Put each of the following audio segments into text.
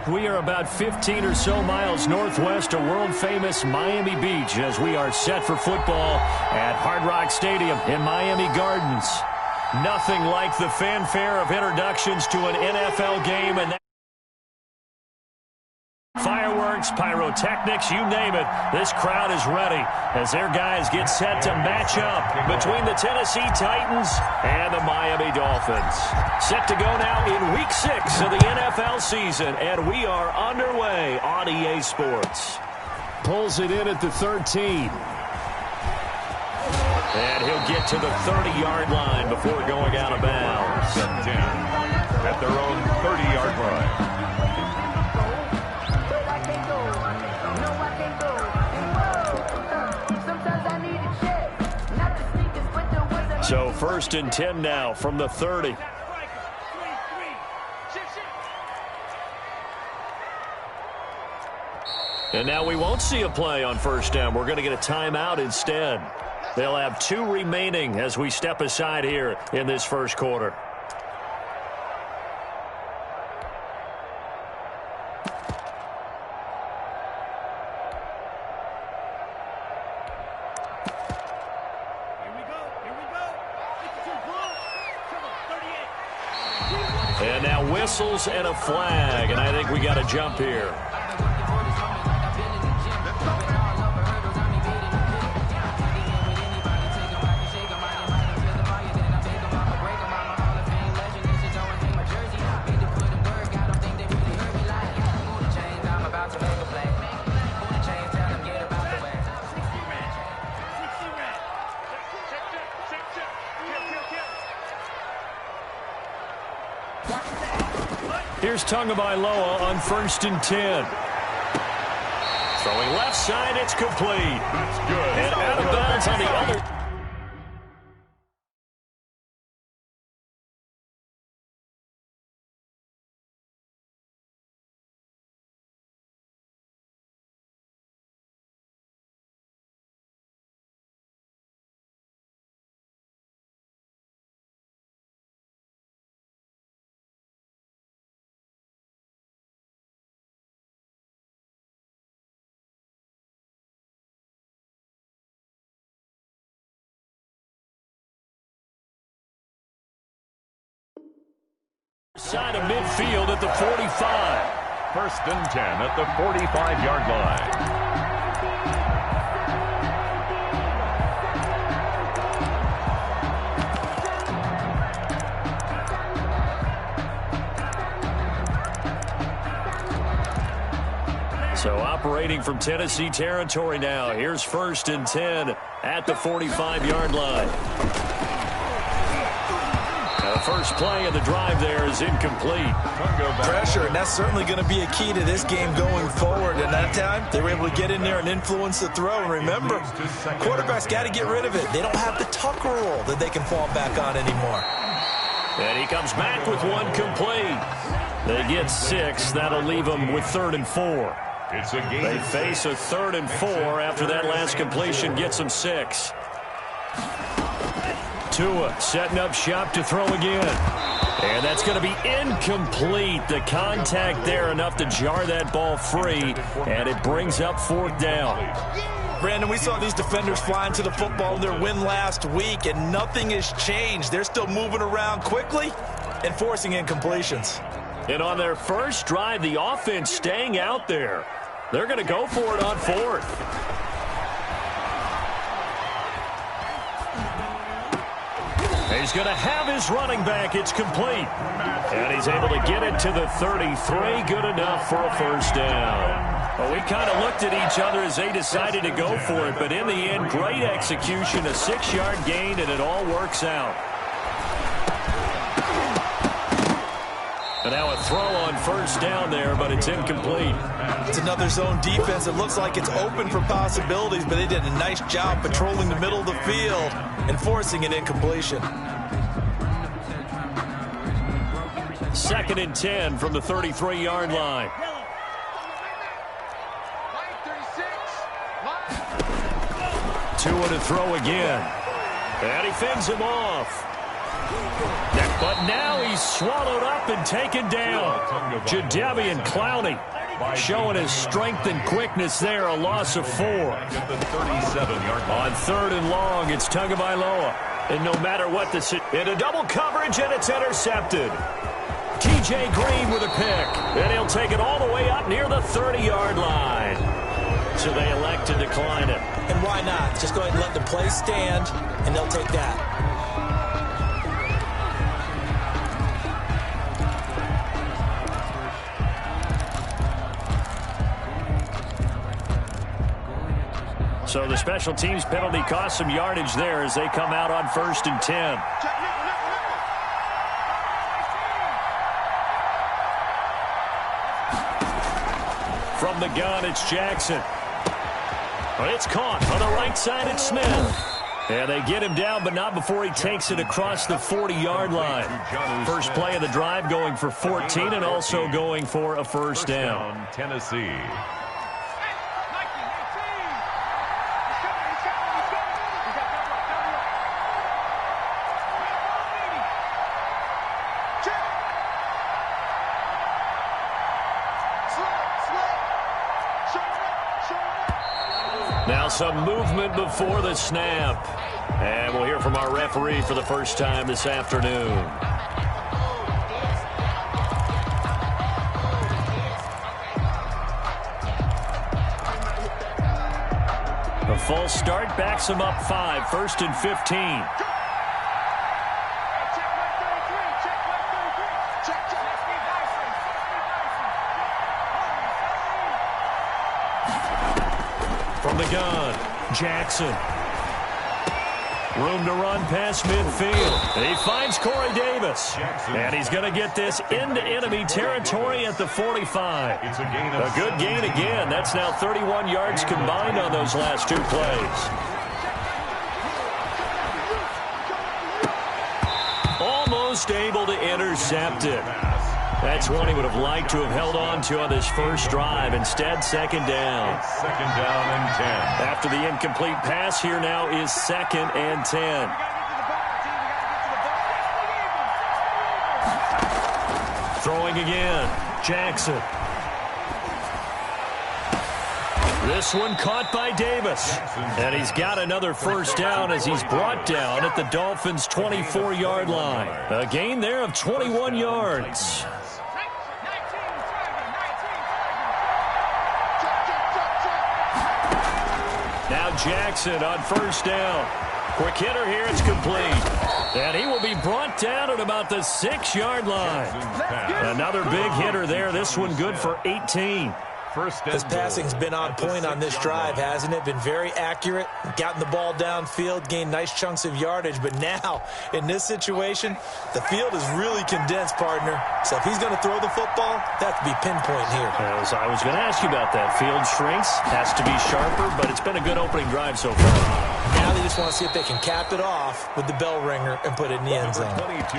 We are about 15 or so miles northwest of world-famous Miami Beach as we are set for football at Hard Rock Stadium in Miami Gardens. Nothing like the fanfare of introductions to an NFL game, and fireworks, pyrotechnics, you name it. This crowd is ready as their guys get set to match up between the Tennessee Titans and the Miami Dolphins. Set to go now in Week 6 of the NFL season, and we are underway on EA Sports. Pulls it in at the 13. And he'll get to the 30-yard line before going out of bounds. 10 at their own 30-yard line. So 1st and 10 now from the 30. And now we won't see a play on 1st down. We're going to get a timeout instead. They'll have 2 remaining as we step aside here in this first quarter. And now whistles and a flag, and I think we got a jump here. Here's Tagovailoa on 1st and 10. Throwing left side, it's complete. That's good. And out of bounds on the other. Side of midfield at the 45. 1st and 10 at the 45-yard line. So operating from Tennessee territory now. Here's 1st and 10 at the 45-yard line. The first play of the drive there is incomplete. Pressure, and that's certainly going to be a key to this game going forward. And that time, they were able to get in there and influence the throw. And remember, quarterbacks got to get rid of it. They don't have the Tucker rule that they can fall back on anymore. And he comes back with one complete. They get 6. That'll leave them with 3rd and 4. They face a 3rd and 4 after that last completion gets them 6. Tua setting up shop to throw again. And that's going to be incomplete. The contact there enough to jar that ball free. And it brings up 4th down. Brandon, we saw these defenders flying to the football in their win last week, and nothing has changed. They're still moving around quickly and forcing incompletions. And on their first drive, the offense staying out there. They're going to go for it on 4th. He's going to have his running back. It's complete. And he's able to get it to the 33. Good enough for a 1st down. Well, we kind of looked at each other as they decided to go for it. But in the end, great execution, a 6-yard gain, and it all works out. And now a throw on 1st down there, but it's incomplete. It's another zone defense. It looks like it's open for possibilities, but they did a nice job patrolling the middle of the field and forcing an incompletion. 2nd and 10 from the 33-yard line. Tua to throw again. And he fends him off. That But now he's swallowed up and taken down. Jadeveon Clowney showing his strength and quickness there, a loss of 4. On 3rd and long, it's Tagovailoa. And no matter what into double coverage, and it's intercepted. T.J. Green with a pick. And he'll take it all the way up near the 30-yard line. So they elect to decline it. And why not? Just go ahead and let the play stand, and they'll take that. So the special teams penalty cost some yardage there as they come out on 1st and 10. From the gun, it's Jackson. But it's caught on the right side. It's Smith. And they get him down, but not before he takes it across the 40-yard line. First play of the drive going for 14 and also going for a first down. Tennessee. Now some movement before the snap. And we'll hear from our referee for the first time this afternoon. A false start backs him up 5, 1st and 15. From the gun, Jackson. Room to run past midfield. He finds Corey Davis. And he's going to get this into enemy territory at the 45. A good gain again. That's now 31 yards combined on those last 2 plays. Almost able to intercept it. That's one he would have liked to have held on to on this first drive. Instead, 2nd down. It's 2nd down and 10. After the incomplete pass, here now is 2nd and 10. Throwing again, Jackson. This one caught by Davis. And he's got another first down as he's brought down at the Dolphins' 24-yard line. A gain there of 21 yards. Now Jackson on first down. Quick hitter here, it's complete. And he will be brought down at about the 6-yard line. Another big hitter there. This one good for 18. His passing's been on point on this drive, hasn't it? Been very accurate, gotten the ball downfield, gained nice chunks of yardage. But now, in this situation, the field is really condensed, partner. So if he's going to throw the football, that has to be pinpoint here. As I was going to ask you about that. Field shrinks, has to be sharper, but it's been a good opening drive so far. Now they just want to see if they can cap it off with the bell ringer and put it in the end zone.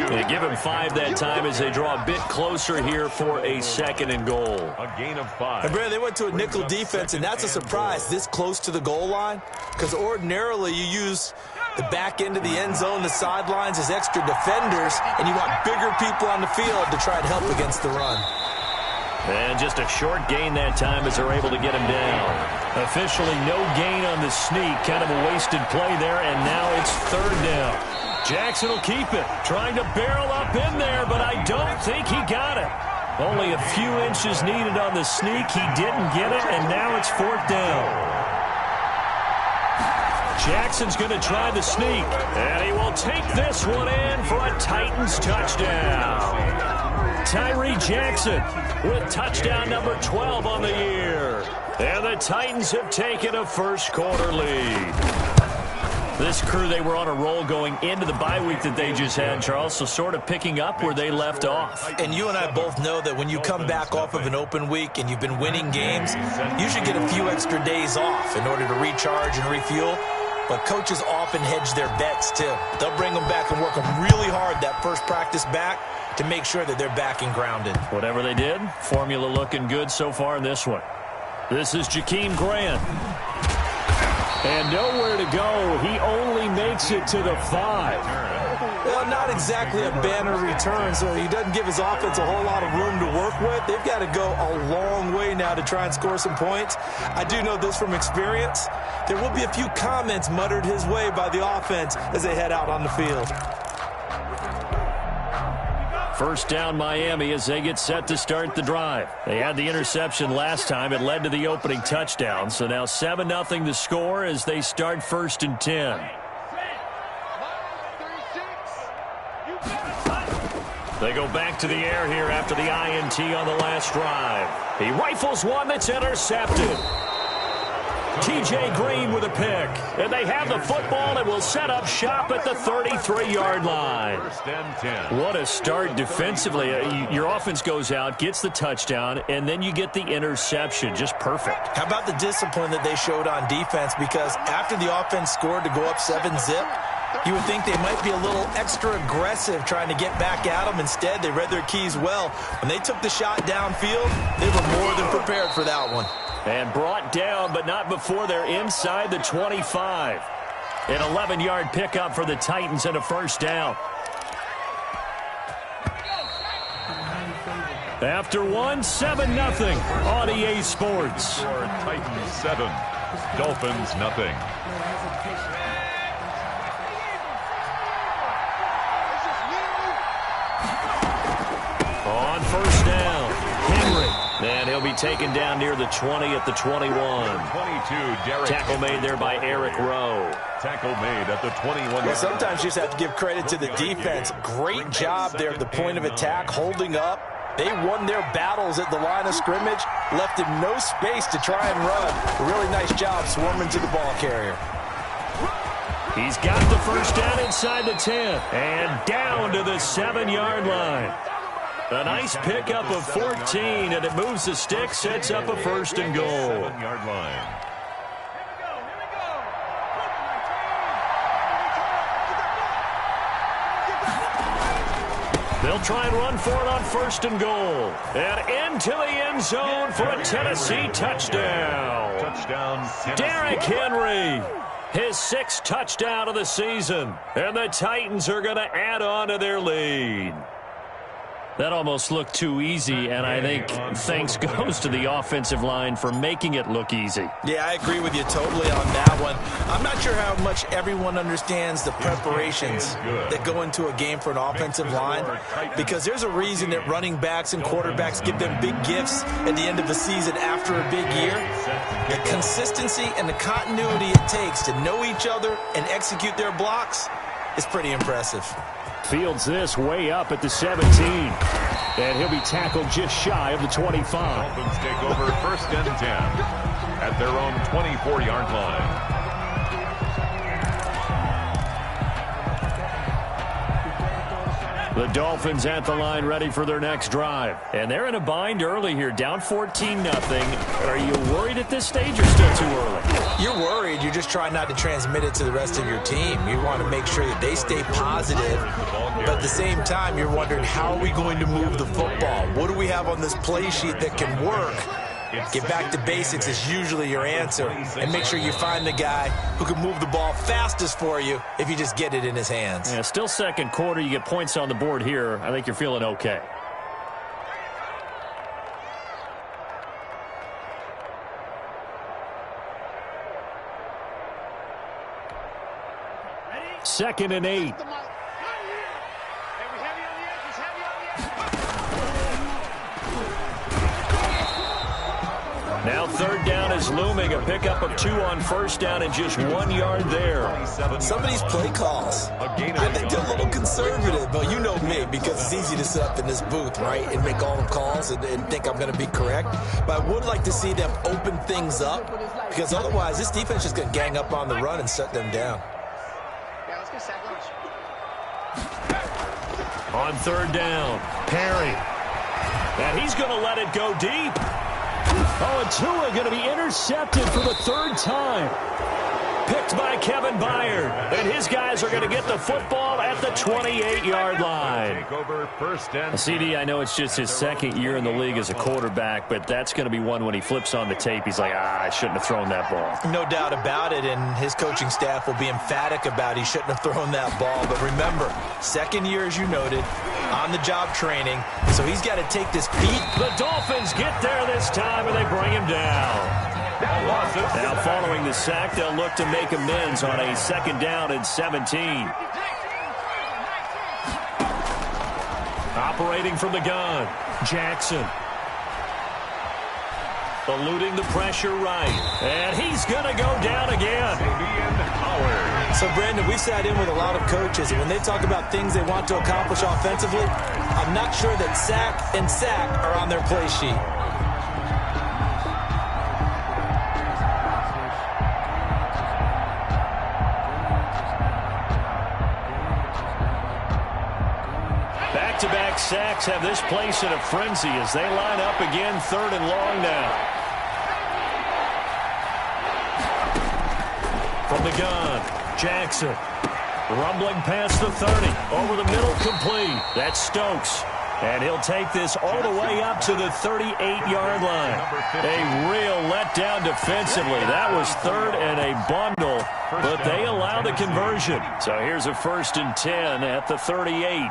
They give him 5 that time as they draw a bit closer here for a 2nd and goal. A gain of 5. And Brandon, they went to a nickel defense, and that's a surprise this close to the goal line, because ordinarily you use the back end of the end zone, the sidelines as extra defenders, and you want bigger people on the field to try to help against the run. And just a short gain that time as they're able to get him down. Officially no gain on the sneak. Kind of a wasted play there, and now it's 3rd down. Jackson will keep it. Trying to barrel up in there, but I don't think he got it. Only a few inches needed on the sneak. He didn't get it, and now it's 4th down. Jackson's going to try the sneak, and he will take this one in for a Titans touchdown. Tyree Jackson with touchdown number 12 on the year. And the Titans have taken a first-quarter lead. This crew, they were on a roll going into the bye week that they just had, Charles, so sort of picking up where they left off. And you and I both know that when you come back off of an open week and you've been winning games, you should get a few extra days off in order to recharge and refuel. But coaches often hedge their bets, too. They'll bring them back and work them really hard that first practice back to make sure that they're back and grounded. Whatever they did, formula looking good so far in this one. This is Jakeem Grant. And nowhere to go. He only makes it to the 5. Well, not exactly a banner return, so he doesn't give his offense a whole lot of room to work with. They've got to go a long way now to try and score some points. I do know this from experience. There will be a few comments muttered his way by the offense as they head out on the field. First down Miami as they get set to start the drive. They had the interception last time. It led to the opening touchdown. So now 7-0 the score as they start 1st and 10. They go back to the air here after the INT on the last drive. He rifles one that's intercepted. T.J. Green with a pick. And they have the football and will set up shop at the 33-yard line. What a start defensively. Your offense goes out, gets the touchdown, and then you get the interception. Just perfect. How about the discipline that they showed on defense? Because after the offense scored to go up 7-zip, you would think they might be a little extra aggressive trying to get back at them. Instead, they read their keys well. When they took the shot downfield, they were more than prepared for that one. And brought down, but not before they're inside the 25. An 11-yard pickup for the Titans and a first down. After 7-0 on EA Sports. Titans 7, Dolphins nothing. On first down, Henry. And he'll be taken down near the 20 at the 21. 22, Derek. Tackle made there by Eric Rowe. Tackle made at the 21. Well, sometimes you just have to give credit to the defense. Great job there at the point of attack, holding up. They won their battles at the line of scrimmage, left him no space to try and run. A really nice job swarming to the ball carrier. He's got the first down inside the 10 and down to the 7-yard line. A nice pickup of 14, and it moves the stick, sets up a 1st and goal. 7-yard line. They'll try and run for it on 1st and goal. And into the end zone for a Tennessee touchdown. Touchdown, Tennessee. Derrick Henry, his 6th touchdown of the season. And the Titans are going to add on to their lead. That almost looked too easy, and I think thanks goes to the offensive line for making it look easy. Yeah, I agree with you totally on that one. I'm not sure how much everyone understands the preparations that go into a game for an offensive line, because there's a reason that running backs and quarterbacks give them big gifts at the end of the season after a big year. The consistency and the continuity it takes to know each other and execute their blocks is pretty impressive. Fields this way up at the 17. And he'll be tackled just shy of the 25. Dolphins take over 1st and 10 at their own 24-yard line. The Dolphins at the line ready for their next drive. And they're in a bind early here, down 14-0. Are you worried at this stage or still too early? You're worried. You're just trying not to transmit it to the rest of your team. You want to make sure that they stay positive. But at the same time, you're wondering, how are we going to move the football? What do we have on this play sheet that can work? Get back to basics is usually your answer. And make sure you find the guy who can move the ball fastest for you if you just get it in his hands. Yeah, still 2nd quarter. You get points on the board here. I think you're feeling okay. Second and 8. Now 3rd down is looming. A pickup of 2 on 1st down and just 1 yard there. Some of these play calls, I think they're a little conservative, but you know me, because it's easy to sit up in this booth, right, and make all the calls and think I'm going to be correct. But I would like to see them open things up, because otherwise this defense is going to gang up on the run and shut them down. On 3rd down, Perry. And he's going to let it go deep. Oh, and Tua going to be intercepted for the 3rd time. picked by Kevin Byard. And his guys are going to get the football at the 28-yard line. CD, I know it's just his second year in the league as a quarterback, but that's going to be one when he flips on the tape. He's like, I shouldn't have thrown that ball. No doubt about it, and his coaching staff will be emphatic about he shouldn't have thrown that ball. But remember, second year, as you noted, on-the-job training, so he's got to take this beat. The Dolphins get there this time, and they bring him down. Now, following the sack, they'll look to make amends on a 2nd down and 17. Operating from the gun, Jackson. Eluding the pressure right. And he's going to go down again. So, Brandon, we sat in with a lot of coaches, and when they talk about things they want to accomplish offensively, I'm not sure that sack and sack are on their play sheet. Back-to-back sacks have this place in a frenzy as they line up again, 3rd and long now. From the gun, Jackson. Rumbling past the 30. Over the middle, complete. That's Stokes. And he'll take this all the way up to the 38-yard line. A real letdown defensively. That was 3rd and a bundle, but they allow the conversion. So here's a 1st and 10 at the 38.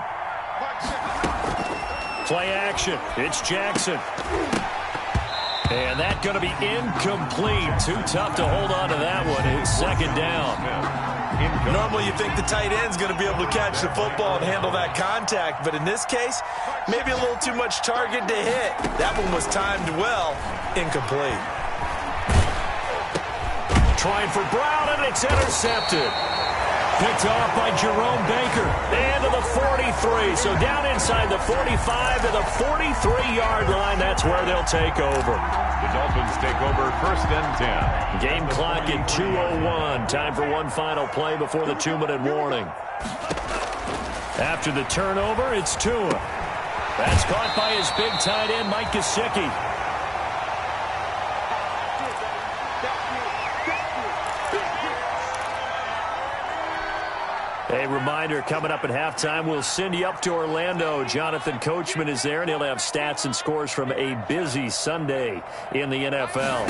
Play action. It's Jackson. And that's going to be incomplete. Too tough to hold on to that one. It's 2nd down. Normally you think the tight end's going to be able to catch the football and handle that contact, but in this case, maybe a little too much target to hit. That one was timed well. Incomplete. Trying for Brown, and it's intercepted. Picked off by Jerome Baker. And to the 43. So down inside the 45 to the 43-yard line. That's where they'll take over. The Dolphins take over 1st and 10. Game clock at 2:01. Time for one final play before the 2-minute warning. After the turnover, it's Tua. That's caught by his big tight end, Mike Gesicki. A reminder, coming up at halftime, we'll send you up to Orlando. Jonathan Coachman is there, and he'll have stats and scores from a busy Sunday in the NFL.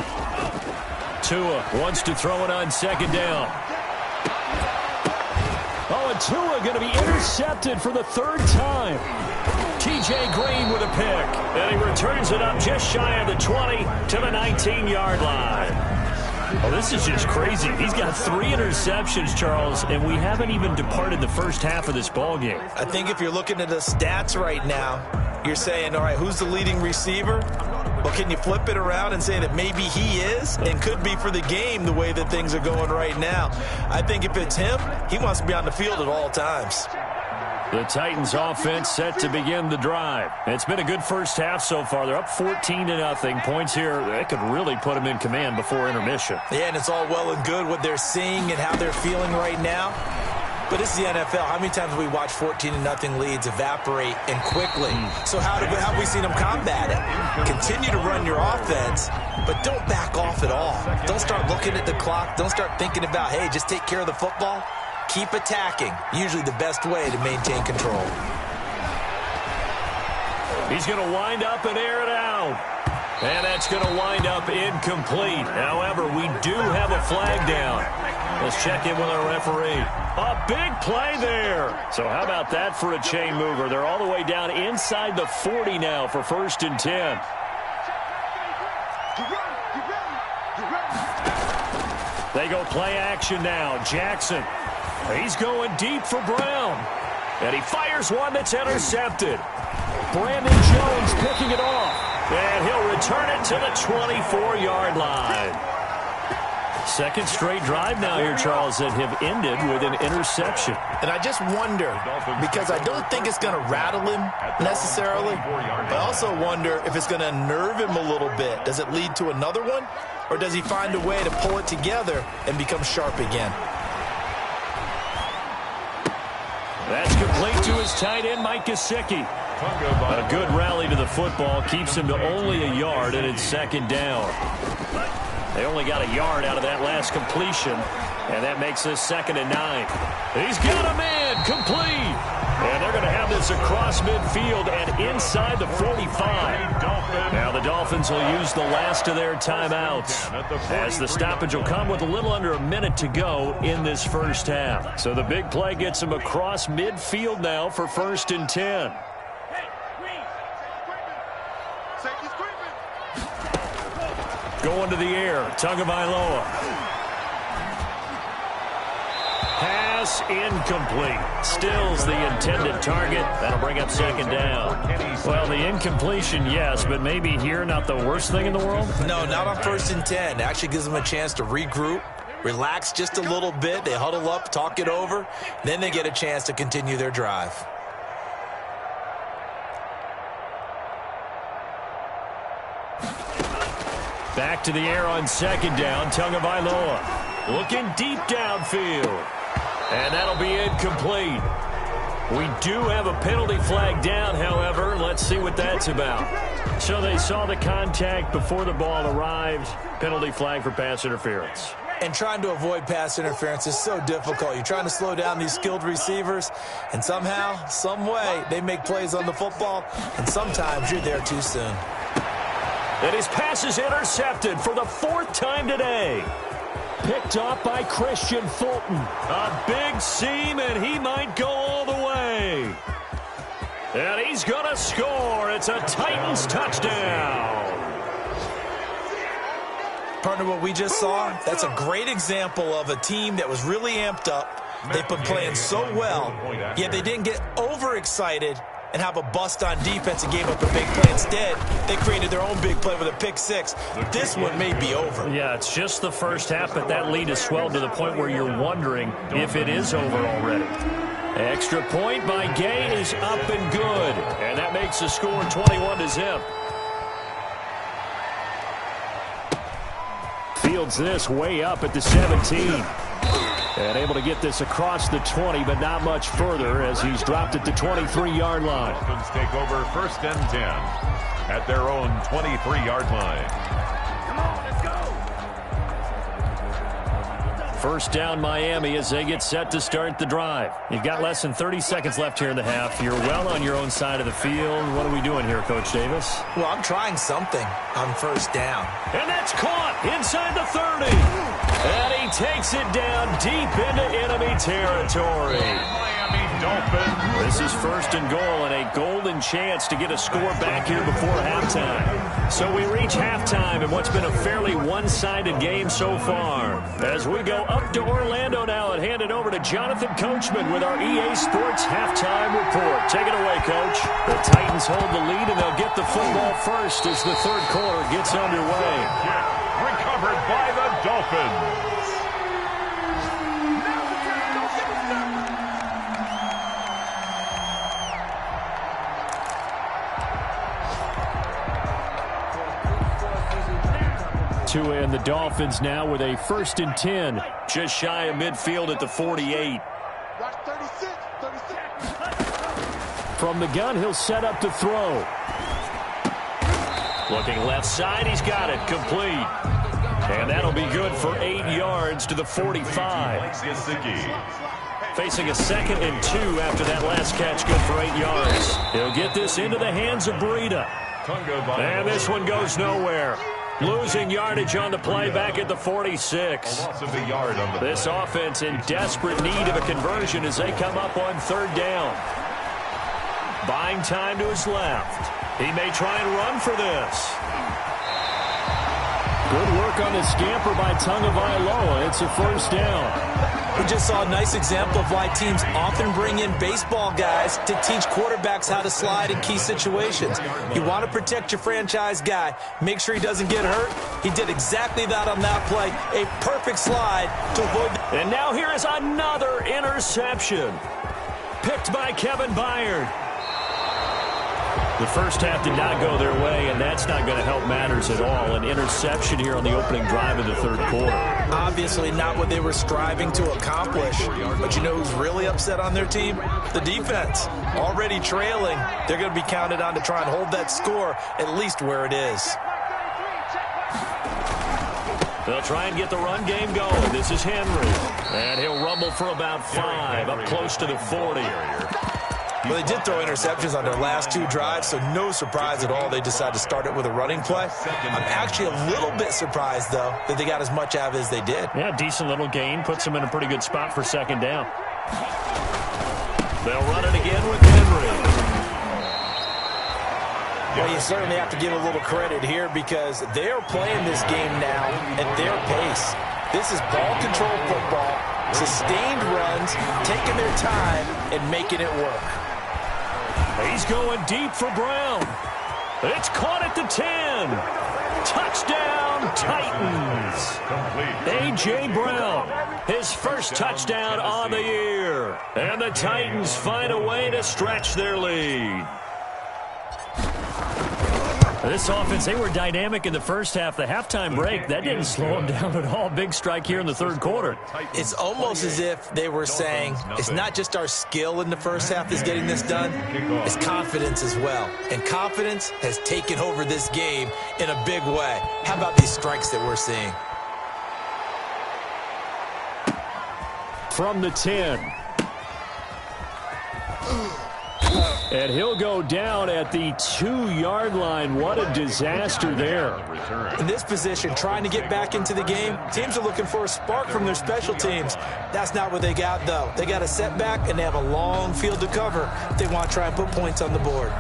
Tua wants to throw it on 2nd down. Oh, and Tua going to be intercepted for the 3rd time. T.J. Green with a pick, and he returns it up just shy of the 20 to the 19-yard line. Oh, this is just crazy. He's got 3 interceptions, Charles, and we haven't even departed the first half of this ballgame. I think if you're looking at the stats right now, you're saying, all right, who's the leading receiver? Well, can you flip it around and say that maybe he is and could be for the game the way that things are going right now? I think if it's him, he wants to be on the field at all times. The Titans offense set to begin the drive. It's been a good first half so far. They're up 14-0. Points here, that could really put them in command before intermission. Yeah, and it's all well and good what they're seeing and how they're feeling right now. But this is the NFL. How many times have we watched 14-0 leads evaporate and quickly? So how have we seen them combat it? Continue to run your offense, but don't back off at all. Don't start looking at the clock. Don't start thinking about, hey, just take care of the football. Keep attacking. Usually the best way to maintain control. He's going to wind up and air it out. And that's going to wind up incomplete. However, we do have a flag down. Let's check in with our referee. A big play there. So how about that for a chain mover? They're all the way down inside the 40 now for 1st and 10. They go play action now. Jackson. He's going deep for Brown. And he fires one that's intercepted. Brandon Jones picking it off. And he'll return it to the 24-yard line. Second straight drive now here, Charles, that have ended with an interception. And I just wonder, because I don't think it's going to rattle him necessarily, but I also wonder if it's going to unnerve him a little bit. Does it lead to another one? Or does he find a way to pull it together and become sharp again? That's complete to his tight end, Mike Gesicki. A good rally to the football keeps him to only a yard, and it's 2nd down. They only got a yard out of that last completion, and that makes this 2nd and 9. He's got a man complete. And they're going to have this across midfield and inside the 45. Now the Dolphins will use the last of their timeouts, as the stoppage will come with a little under a minute to go in this first half. So the big play gets them across midfield now for 1st and 10. Going to the air, Tagovailoa. Pass incomplete. Stills the intended target. That'll bring up 2nd down. Well, the incompletion, yes, but maybe here not the worst thing in the world? No, not on 1st and 10. It actually gives them a chance to regroup, relax just a little bit. They huddle up, talk it over. Then they get a chance to continue their drive. Back to the air on 2nd down. Tagovailoa looking deep downfield. And that'll be incomplete. We do have a penalty flag down, however. Let's see what that's about. So they saw the contact before the ball arrived. Penalty flag for pass interference. And trying to avoid pass interference is so difficult. You're trying to slow down these skilled receivers, and somehow, some way, they make plays on the football, and sometimes you're there too soon. And his pass is intercepted for the 4th time today. Picked off by Christian Fulton. A big seam, and he might go all the way. And he's going to score. It's a Titans touchdown. Partner, what we just saw, that's a great example of a team that was really amped up. They've been playing so well, yet they didn't get overexcited and have a bust on defense and gave up a big play. Instead, they created their own big play with a pick 6. This one may be over. Yeah, it's just the first half, but that lead has swelled to the point where you're wondering if it is over already. Extra point by Gay is up and good, and that makes the score 21-0. Fields this way up at the 17. And able to get this across the 20, but not much further as he's dropped it to 23-yard line. Dolphins take over 1st and 10 at their own 23-yard line. Come on, let's go. 1st down Miami as they get set to start the drive. You've got less than 30 seconds left here in the half. You're well on your own side of the field. What are we doing here, Coach Davis? Well, I'm trying something on 1st down. And that's caught inside the 30. And he takes it down deep into enemy territory. Miami Dolphins. This is 1st and goal and a golden chance to get a score back here before halftime. So we reach halftime in what's been a fairly one-sided game so far. As we go up to Orlando now and hand it over to Jonathan Coachman with our EA Sports halftime report. Take it away, Coach. The Titans hold the lead and they'll get the football first as the 3rd quarter gets underway. Recovered by the Dolphins. And the Dolphins now with a 1st and 10, just shy of midfield at the 48. From the gun, he'll set up to throw. Looking left side, he's got it, complete. And that'll be good for 8 yards to the 45. Facing a 2nd and 2 after that last catch, good for 8 yards. He'll get this into the hands of Breida. And this one goes nowhere. Losing yardage on the play back at the 46. This offense in desperate need of a conversion as they come up on 3rd down. Buying time to his left. He may try and run for this. Good work on the scamper by Tagovailoa. It's a 1st down. We just saw a nice example of why teams often bring in baseball guys to teach quarterbacks how to slide in key situations. You want to protect your franchise guy. Make sure he doesn't get hurt. He did exactly that on that play. A perfect slide to avoid. And now here is another interception. Picked by Kevin Byard. The first half did not go their way, and that's not going to help matters at all. An interception here on the opening drive of the 3rd quarter. Obviously not what they were striving to accomplish. But you know who's really upset on their team? The defense. Already trailing. They're going to be counted on to try and hold that score at least where it is. They'll try and get the run game going. This is Henry. And he'll rumble for about 5, up close to the 40. Well, they did throw interceptions on their last 2 drives, so no surprise at all they decided to start it with a running play. I'm actually a little bit surprised, though, that they got as much out of it as they did. Yeah, decent little gain. Puts them in a pretty good spot for second down. They'll run it again with Henry. Well, you certainly have to give a little credit here because they're playing this game now at their pace. This is ball control football, sustained runs, taking their time and making it work. He's going deep for Brown. It's caught at the 10. Touchdown, Titans. A.J. Brown, his first touchdown on the year. And the Titans find a way to stretch their lead. This offense, they were dynamic in the first half. The halftime break, that didn't slow them down at all. Big strike here in the third quarter. It's almost as if they were saying, it's not just our skill in the first half that's getting this done, it's confidence as well. And confidence has taken over this game in a big way. How about these strikes that we're seeing? From the 10. And he'll go down at the 2-yard line. What a disaster there. In this position, trying to get back into the game, teams are looking for a spark from their special teams. That's not what they got, though. They got a setback, and they have a long field to cover if they want to try and put points on the board.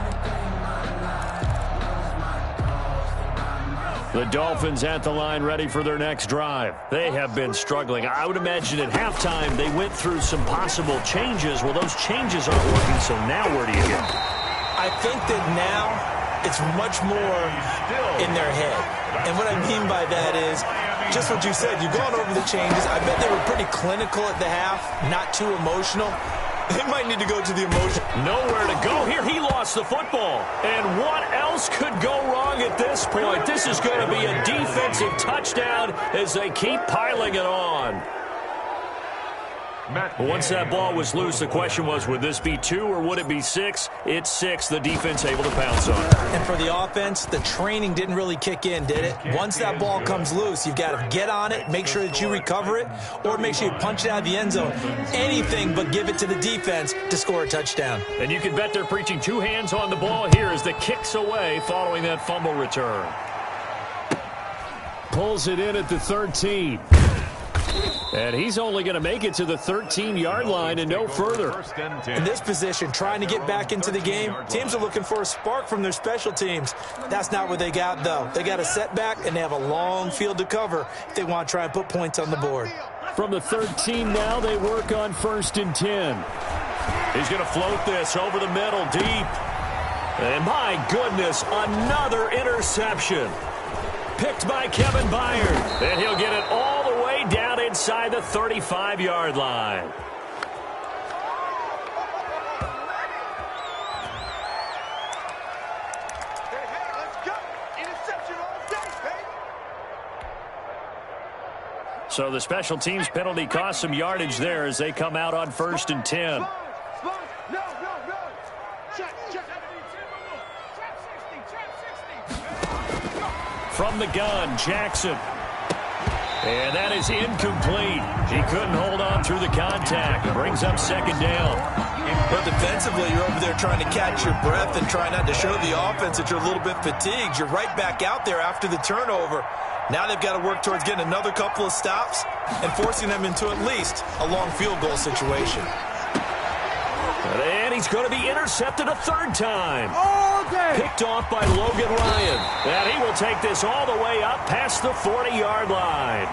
The Dolphins at the line ready for their next drive. They have been struggling. I would imagine at halftime they went through some possible changes. Well, those changes aren't working, so now where do you go? I think that now it's much more in their head. And what I mean by that is just what you said. You've gone over the changes. I bet they were pretty clinical at the half, not too emotional. They might need to go to the emotion. Nowhere to go here. He lost the football. And what else could go wrong at this point? This is going to be a defensive touchdown as they keep piling it on. Once that ball was loose, the question was, would this be 2 or would it be 6? It's 6. The defense able to pounce on it. And for the offense, the training didn't really kick in, did it? Once that ball comes loose, you've got to get on it, make sure that you recover it, or make sure you punch it out of the end zone. Anything but give it to the defense to score a touchdown. And you can bet they're preaching 2 hands on the ball here as the kick's away following that fumble return. Pulls it in at the 13. And he's only going to make it to the 13-yard line and no further. In this position, trying to get back into the game, teams are looking for a spark from their special teams. That's not what they got, though. They got a setback, and they have a long field to cover if they want to try and put points on the board. From the 13 now, they work on 1st and 10. He's going to float this over the middle deep. And my goodness, another interception. Picked by Kevin Byard. And he'll get it all the way down inside the 35-yard line. So the special teams penalty cost some yardage there as they come out on 1st and 10. From the gun, Jackson. And that is incomplete. He couldn't hold on through the contact. Brings up 2nd down. But defensively, you're over there trying to catch your breath and try not to show the offense that you're a little bit fatigued. You're right back out there after the turnover. Now they've got to work towards getting another couple of stops and forcing them into at least a long field goal situation. And he's going to be intercepted a 3rd time. Picked off by Logan Ryan. And he will take this all the way up past the 40-yard line.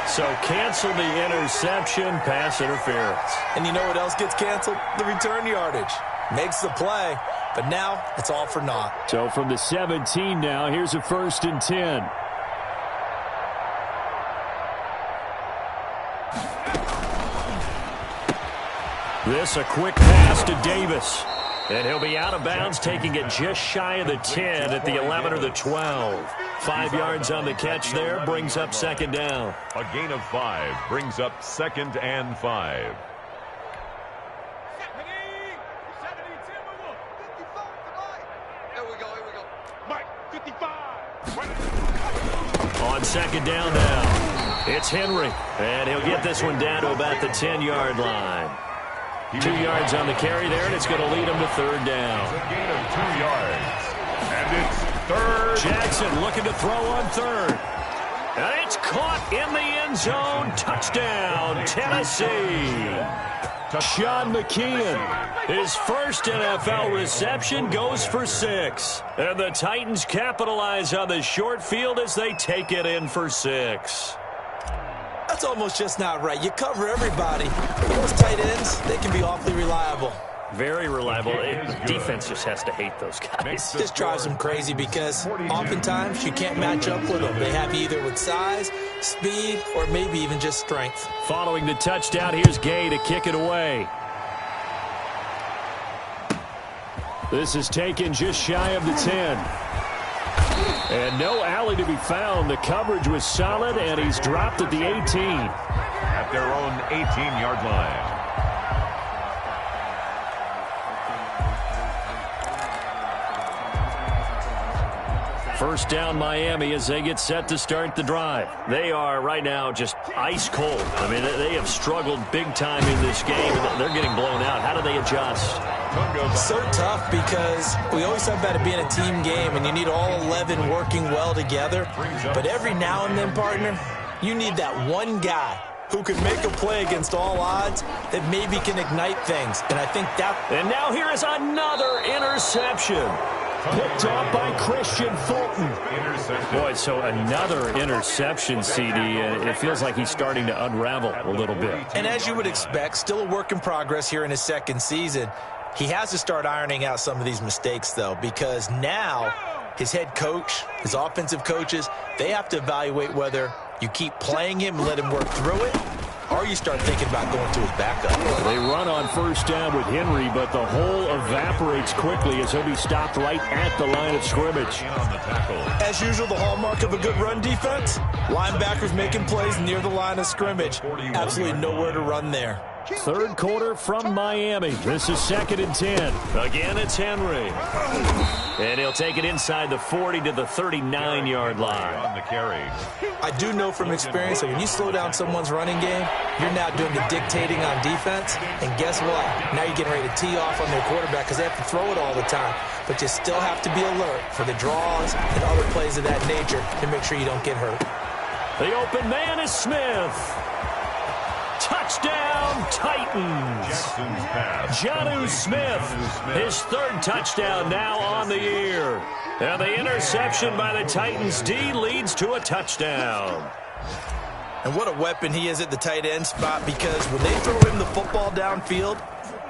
So cancel the interception, pass interference. And you know what else gets canceled? The return yardage. Makes the play, but now it's all for naught. So from the 17 now, here's a 1st and 10. This a quick pass to Davis. And he'll be out of bounds, taking it just shy of the 10 at the 11 or the 12. 5 yards on the catch there, brings up 2nd down. A gain of 5 brings up 2nd and 5. On second down now. It's Henry, and he'll get this one down to about the 10-yard line. 2 yards on the carry there, and it's going to lead him to third down. It's a gain of 2 yards. And it's third. Jackson looking to throw on third. And it's caught in the end zone. Touchdown, Tennessee. Sean McKeon, his first NFL reception, goes for 6. And the Titans capitalize on the short field as they take it in for 6. That's almost just not right. You cover everybody. Those tight ends, they can be awfully reliable. Very reliable. Defense just has to hate those guys. This drives them crazy because oftentimes you can't match up with them. They have either with size, speed, or maybe even just strength. Following the touchdown, here's Gay to kick it away. This is taken just shy of the 10. And no alley to be found. The coverage was solid, and he's dropped at the 18. At their own 18-yard line. First down Miami as they get set to start the drive. They are right now just ice cold. I mean, they have struggled big time in this game. They're getting blown out. How do they adjust? So tough because we always talk about it being a team game and you need all 11 working well together. But every now and then, partner, you need that one guy who can make a play against all odds that maybe can ignite things. And I think that... And now here is another interception. Picked off by Christian Fulton. Boy, so another interception, CD. It feels like he's starting to unravel a little bit. And as you would expect, still a work in progress here in his second season. He has to start ironing out some of these mistakes, though, because now his head coach, his offensive coaches, they have to evaluate whether you keep playing him and let him work through it, or you start thinking about going to his backup. They run on first down with Henry, but the hole evaporates quickly as he'll be stopped right at the line of scrimmage. As usual, the hallmark of a good run defense, linebackers making plays near the line of scrimmage. Absolutely nowhere to run there. Third quarter from Miami. This is 2nd and 10. Again, it's Henry. And he'll take it inside the 40 to the 39-yard line. On the carry. I do know from experience that when you slow down someone's running game, you're now doing the dictating on defense. And guess what? Now you're getting ready to tee off on their quarterback because they have to throw it all the time. But you still have to be alert for the draws and other plays of that nature to make sure you don't get hurt. The open man is Smith. Touchdown, Titans. Jonnu Smith, his third touchdown now on the year. And the interception by the Titans D leads to a touchdown. And what a weapon he is at the tight end spot, because when they throw him the football downfield,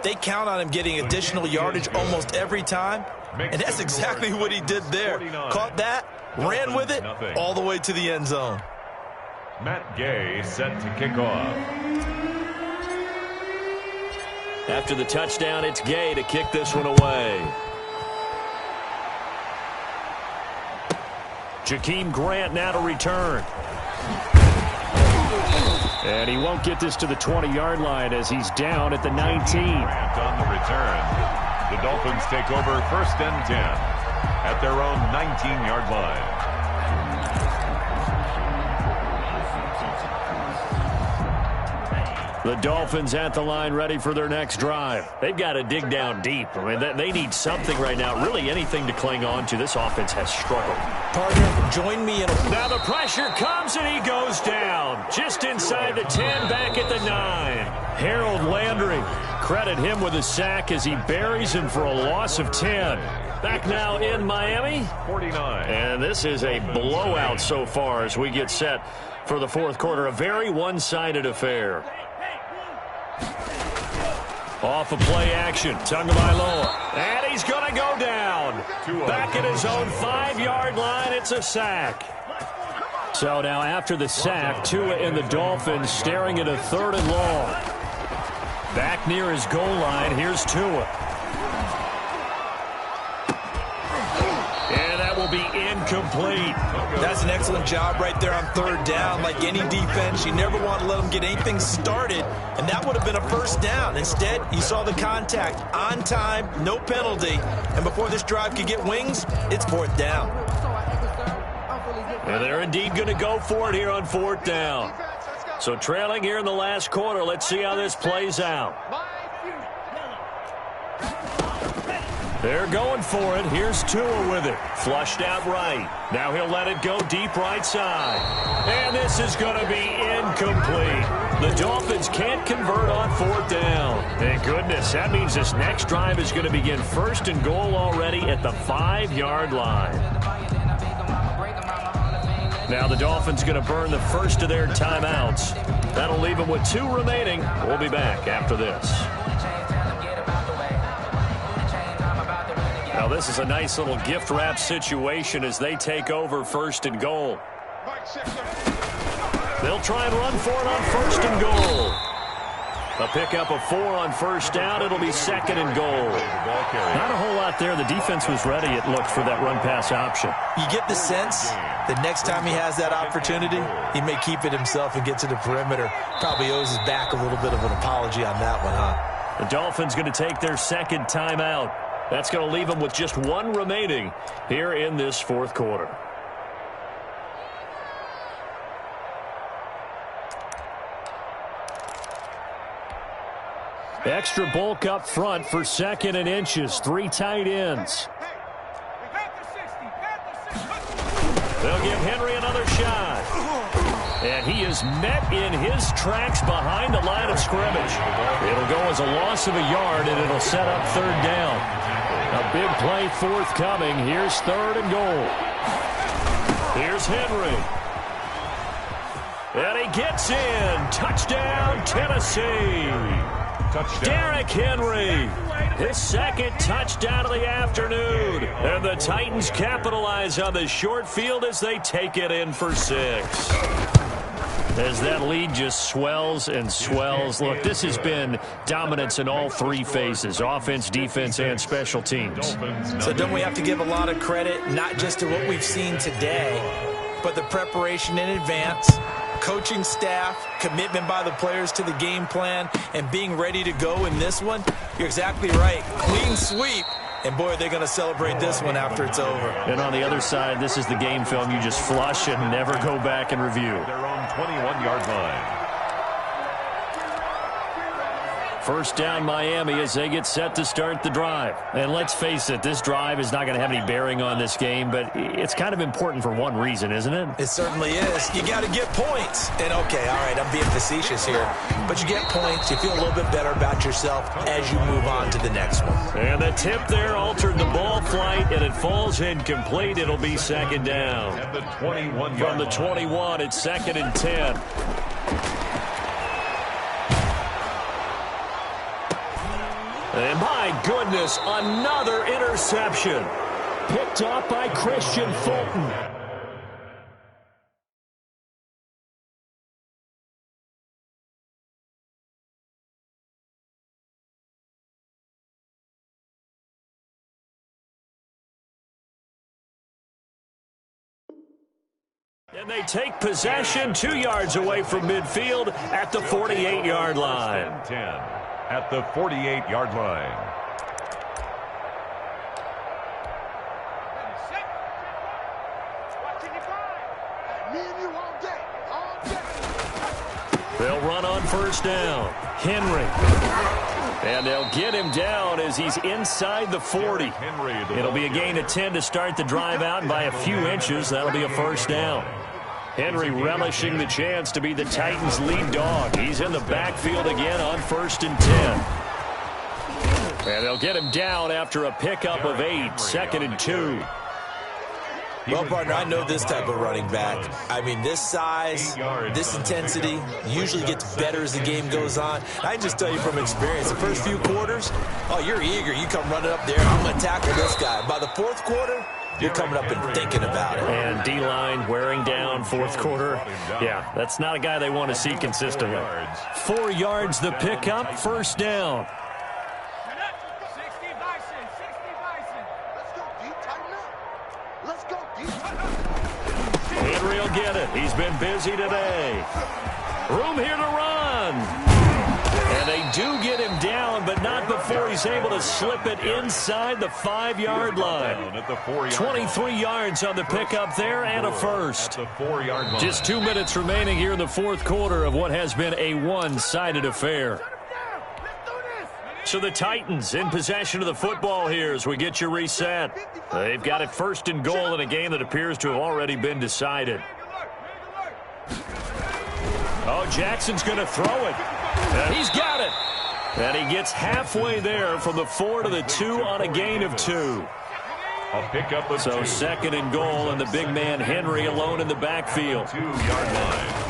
they count on him getting additional yardage almost every time. And that's exactly what he did there. Caught that, ran with it, all the way to the end zone. Matt Gay set to kick off. After the touchdown, it's Gay to kick this one away. Jakeem Grant now to return. And he won't get this to the 20-yard line as he's down at the 19. Grant on the return. The Dolphins take over 1st and 10 at their own 19-yard line. The Dolphins at the line ready for their next drive. They've got to dig down deep. I mean, they need something right now, really anything to cling on to. This offense has struggled. Partner, join me in a... Now the pressure comes and he goes down. Just inside the 10, back at the 9. Harold Landry, credit him with a sack as he buries him for a loss of 10. Back now in Miami. 49. And this is a blowout so far as we get set for the fourth quarter. A very one-sided affair. Off of play action, Tagovailoa, and he's going to go down. Back at his own 5-yard line, it's a sack. So now after the sack, Tua and the Dolphins staring at a 3rd and long. Back near his goal line, here's Tua. And that will be incomplete. That's an excellent job right there on 3rd down. Like any defense, you never want to let them get anything started, and that would have been a 1st down. Instead, you saw the contact on time, no penalty, and before this drive could get wings, it's 4th down. And they're indeed going to go for it here on 4th down. So trailing here in the last quarter. Let's see how this plays out. They're going for it. Here's Tua with it. Flushed out right. Now he'll let it go deep right side. And this is going to be incomplete. The Dolphins can't convert on 4th down. Thank goodness. That means this next drive is going to begin 1st and goal already at the 5-yard line. Now the Dolphins going to burn the first of their timeouts. That'll leave them with 2 remaining. We'll be back after this. Now this is a nice little gift wrap situation as they take over 1st and goal. They'll try and run for it on 1st and goal. A pickup of 4 on 1st down. It'll be 2nd and goal. Not a whole lot there. The defense was ready, it looked, for that run-pass option. You get the sense that next time he has that opportunity, he may keep it himself and get to the perimeter. Probably owes his back a little bit of an apology on that one, huh? The Dolphins going to take their 2nd timeout. That's going to leave them with just 1 remaining here in this 4th quarter. Extra bulk up front for 2nd and inches. 3 tight ends. They'll give Henry another shot. And he is met in his tracks behind the line of scrimmage. It'll go as a loss of a yard, and it'll set up 3rd down. A big play forthcoming. Here's 3rd and goal. Here's Henry. And he gets in. Touchdown, Tennessee. Touchdown. Derrick Henry. His 2nd touchdown of the afternoon. And the Titans capitalize on the short field as they take it in for 6. As that lead just swells and swells. Look, this has been dominance in all 3 phases, offense, defense, and special teams. So don't we have to give a lot of credit, not just to what we've seen today, but the preparation in advance, coaching staff, commitment by the players to the game plan, and being ready to go in this one? You're exactly right. Clean sweep. And, boy, they're going to celebrate this one after it's over. And on the other side, this is the game film you just flush and never go back and review. Their own 21-yard line. 1st down Miami as they get set to start the drive. And let's face it, this drive is not going to have any bearing on this game, but it's kind of important for one reason, isn't it? It certainly is. You got to get points. And, okay, all right, I'm being facetious here, but you get points. You feel a little bit better about yourself as you move on to the next one. And the tip there altered the ball flight, and it falls incomplete. It'll be 2nd down. At the 21-yard From the 21, it's 2nd and 10. And my goodness, another interception. Picked off by Christian Fulton. And they take possession 2 yards away from midfield at the 48-yard line. 10 at the 48-yard line. They'll run on 1st down. Henry. And they'll get him down as he's inside the 40. It'll be a gain of 10 to start the drive out, and by a few inches, that'll be a 1st down. Henry relishing the chance to be the Titans' lead dog. He's in the backfield again on 1st and 10. And they'll get him down after a pickup of 8, 2nd and 2. Well, partner, I know this type of running back. I mean, this size, this intensity usually gets better as the game goes on. I can just tell you from experience, the first few quarters, oh, you're eager. You come running up there, I'm going to tackle this guy. By the 4th quarter, you're coming up and thinking about it. And D-line wearing down 4th quarter. Yeah, that's not a guy they want to see consistently. 4 yards the pickup, 1st down. Henry will get it. He's been busy today. Room here to run. And they do get him down, but not before he's he's able to slip it inside the 5-yard line. At the 4-yard 23 yards on the pickup there and a first. At the 4-yard line. Just 2 minutes remaining here in the fourth quarter of what has been a one-sided affair. So the Titans in possession of the football here as we get you reset. They've got it first and goal in a game that appears to have already been decided. Oh, Jackson's going to throw it. And he's got it. And he gets halfway there from the 4 to the 2 on a gain of 2. A pickup of So 2. second and goal, and the big man Henry alone in the backfield. 2-yard line.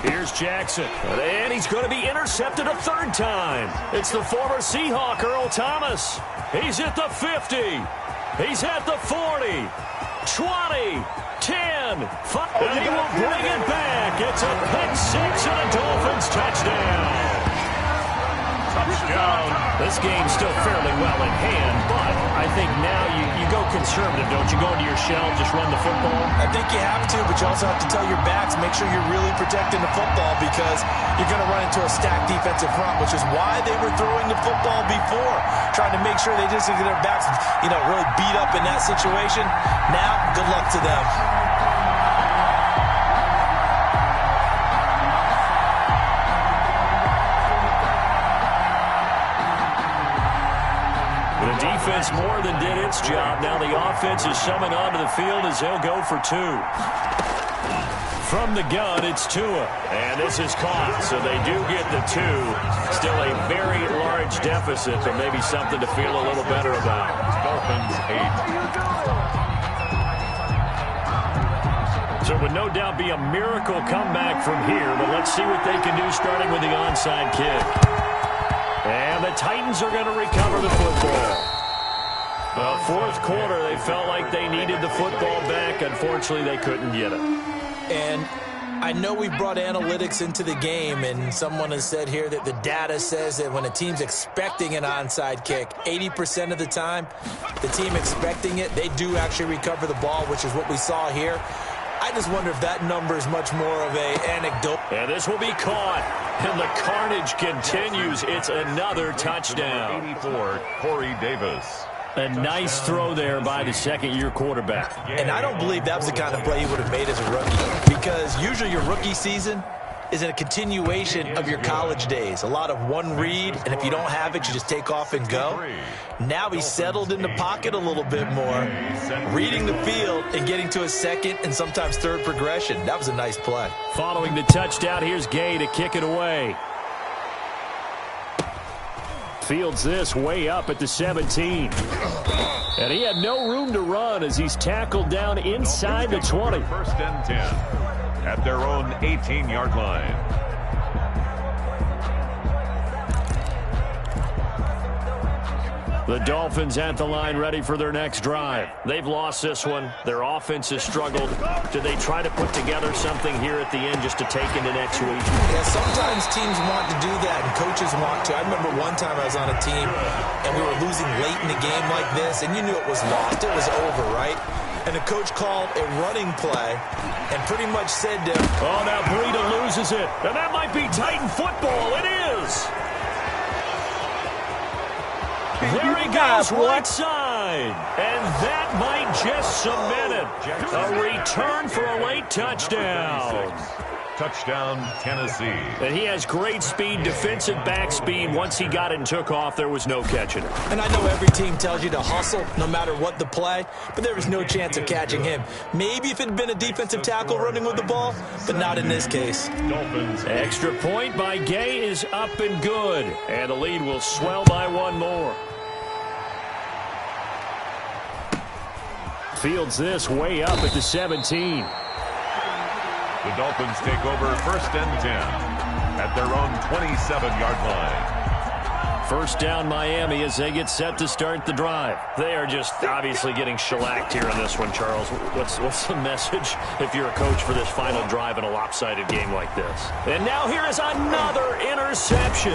Here's Jackson, and he's going to be intercepted a third time. It's the former Seahawk, Earl Thomas. He's at the 50. He's at the 40. 20. 10. 5. And he will bring it back. It's a pick six and a Dolphins touchdown. Touchdown. This game's still fairly well in hand, but I think now you go conservative, don't you? Go into your shell, just run the football. I think you have to, but you also have to tell your backs, make sure you're really protecting the football because you're going to run into a stacked defensive front, which is why they were throwing the football before, trying to make sure they just get their backs, really beat up in that situation. Now, good luck to them. The defense more than did its job. Now the offense is coming onto the field as they'll go for 2. From the gun, it's Tua. And this is caught, so they do get the 2. Still a very large deficit, but maybe something to feel a little better about. Dolphins 8. So it would no doubt be a miracle comeback from here, but let's see what they can do starting with the onside kick. And the Titans are going to recover the football. Well, fourth quarter, they felt like they needed the football back. Unfortunately, they couldn't get it. And I know we brought analytics into the game, and someone has said here that the data says that when a team's expecting an onside kick, 80% of the time, the team expecting it, they do actually recover the ball, which is what we saw here. I just wonder if that number is much more of an anecdote. And this will be caught. And the carnage continues. It's another touchdown. 84, Corey Davis. A nice throw there by the second-year quarterback. And I don't believe that was the kind of play he would have made as a rookie, because usually your rookie season is a continuation of your college days. A lot of one read, and if you don't have it, you just take off and go. Now he's settled in the pocket a little bit more, reading the field and getting to a second and sometimes third progression. That was a nice play. Following the touchdown, here's Gay to kick it away. Fields this way up at the 17. And he had no room to run as he's tackled down inside the 20. First and 10 at their own 18-yard line. The Dolphins at the line ready for their next drive. They've lost this one. Their offense has struggled. Do they try to put together something here at the end just to take into next week? Yeah, sometimes teams want to do that and coaches want to. I remember one time I was on a team and we were losing late in the game like this, and you knew it was lost. It was over, right? And the coach called a running play and pretty much said to him, oh, now Breida loses it. And that might be Titan football. It is. There he goes, right side. And that might just cement it. A return for a late touchdown. Touchdown, Tennessee. And he has great speed, defensive back speed. Once he got it and took off, there was no catching it. And I know every team tells you to hustle no matter what the play, but there was no chance of catching him. Maybe if it had been a defensive tackle running with the ball, but not in this case. Dolphins. Extra point by Gay is up and good. And the lead will swell by one more. Fields this way up at the 17. The Dolphins take over first and 10 at their own 27-yard line. First down Miami as they get set to start the drive. They are just obviously getting shellacked here in this one, Charles. What's the message if you're a coach for this final drive in a lopsided game like this? And now here is another interception.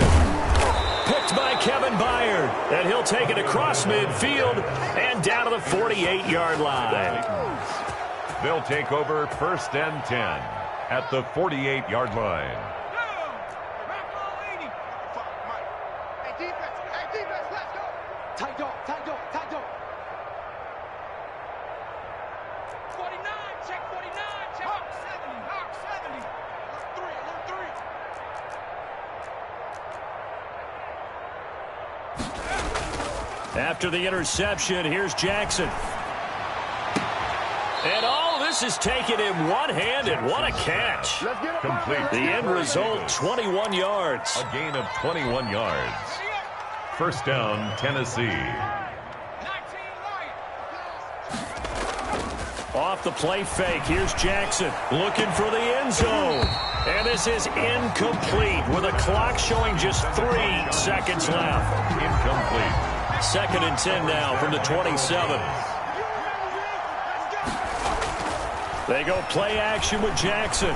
Picked by Kevin Byard. And he'll take it across midfield and down to the 48-yard line. They'll take over first and 10 at the 48-yard line. defense. Hey, defense, let's go. Tight dog, tight dog, tight dog. 49, check 49, check. Hawk 70, Hawk 70. Little three. After the interception, here's Jackson. And all this is taken in one-handed. What a catch. Complete. The end result, 21 yards. A gain of 21 yards. First down, Tennessee. 19 right. Off the play fake, here's Jackson looking for the end zone. And this is incomplete with a clock showing just 3 seconds left. Incomplete. 2nd and 10 now from the 27. They go play action with Jackson.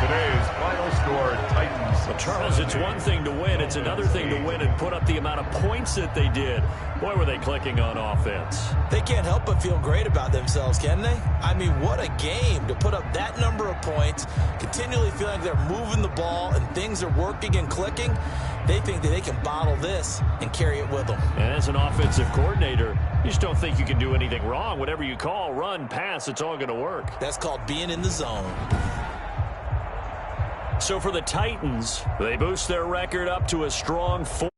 Today's final score, Titans. Well, Charles, it's one thing to win. It's another thing to win and put up the amount of points that they did. Boy, were they clicking on offense. They can't help but feel great about themselves, can they? I mean, what a game to put up that number of points, continually feeling like they're moving the ball and things are working and clicking. They think that they can bottle this and carry it with them. And as an offensive coordinator, you just don't think you can do anything wrong. Whatever you call, run, pass, it's all going to work. That's called being in the zone. So for the Titans, they boost their record up to a strong 4.